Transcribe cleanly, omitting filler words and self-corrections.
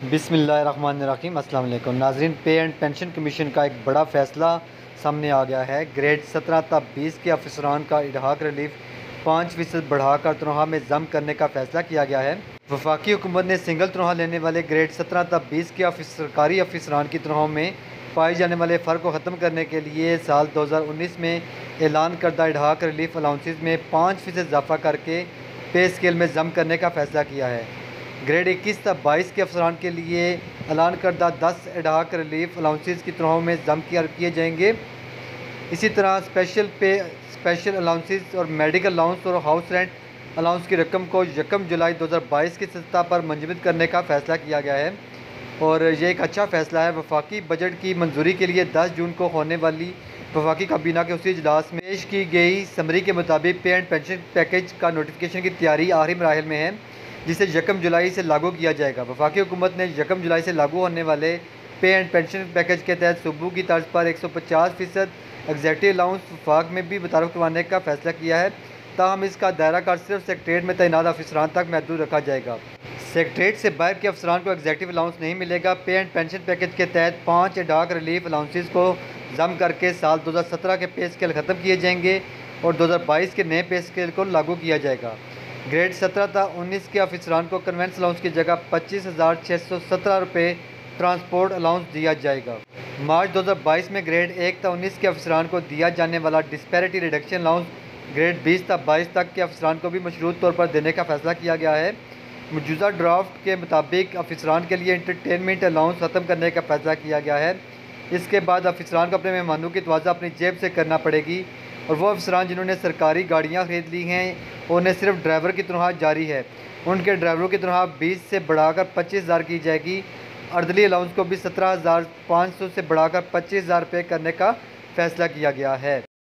बिस्मिल्लाहिर्रहमानिर्रहीम। अस्सलाम वालेकुम नाज़रीन, पे एंड पेंशन कमीशन का एक बड़ा फ़ैसला सामने आ गया है। ग्रेड 17 तक 20 के अफसरान का इडहाक रिलीफ 5% बढ़ाकर तनख्वाह में जम करने का फ़ैसला किया गया है। वफाकी हुकूमत ने सिंगल तनख्वाह लेने वाले ग्रेड 17 तक 20 के सरकारी अफसरान की तनख्वाह में पाए जाने वाले फ़र्क को ख़त्म करने के लिए साल 2019 में ऐलान करदा इडहाक रिलीफ अलाउंसेस में 5% इजाफ़ा करके पे स्केल में जम करने का फ़ैसला किया है। ग्रेड 21 तक 22 के अफसरान के लिए ऐलान करदा 10 एडहाक रिलीफ अलाउंसेस की तनख्वाह में जम किए जाएंगे। इसी तरह स्पेशल अलाउंसेस और मेडिकल अलाउंस और हाउस रेंट अलाउंस की रकम को 1 जुलाई 2022 की सतह पर मंजूर करने का फ़ैसला किया गया है और ये एक अच्छा फ़ैसला है। वफाकी बजट की मंजूरी के लिए 10 जून को होने वाली वफाकी काबीना के उसी इजलास में पेश की गई समरी के मुताबिक पे एंड पेंशन पैकेज का नोटिफिकेशन की तैयारी आखिरी मराहिल में है, जिसे 1 जुलाई से लागू किया जाएगा। वफाकी हुकूमत ने 1 जुलाई से लागू होने वाले पे एंड पेंशन पैकेज के तहत सूबों की तर्ज पर 150% एग्जेक्टिव अलाउंस वफाक में भी मुतारफ़ करवाने का फ़ैसला किया है। ताहम इसका दायरा कार सिर्फ सेक्रेटरीट में तैनात अफसरान तक महदूद रखा जाएगा। सेक्रेटरीट से बाहर के अफसरान को एग्जेक्टिव अलाउंस नहीं मिलेगा। पे एंड पेंशन पैकेज के तहत 5 एडहाक रिलीफ अलाउंसेस को जम करके साल 2017 के पे स्केल ख़त्म किए जाएंगे और 2022 के नए पे स्केल को लागू किया जाएगा। ग्रेड 17 तक 19 के अफसरान को कन्वेंस अलाउंस की जगह 25,617 रुपये ट्रांसपोर्ट अलाउंस दिया जाएगा। मार्च 2022 में ग्रेड 1 तक 19 के अफसरान को दिया जाने वाला डिस्पैरिटी रिडक्शन अलाउंस ग्रेड 20 तक 22 तक के अफसरान को भी मशरूत तौर पर देने का फ़ैसला किया गया है। मौजूदा ड्राफ्ट के मुताबिक अफसरान के लिए इंटरटेनमेंट अलाउंस ख़त्म करने का फ़ैसला किया गया है। इसके बाद अफसरान को अपने मेहमानों की तवाज़ा अपनी जेब से करना पड़ेगी और वो अफसरान जिन्होंने सरकारी गाड़ियाँ ख़रीद ली हैं उन्हें सिर्फ ड्राइवर की तनख्वाह जारी है, उनके ड्राइवरों की तनख्वाह 20 से बढ़ाकर 25,000 की जाएगी। अर्दली अलाउंस को भी 17,500 से बढ़ाकर 25,000 रुपये करने का फ़ैसला किया गया है।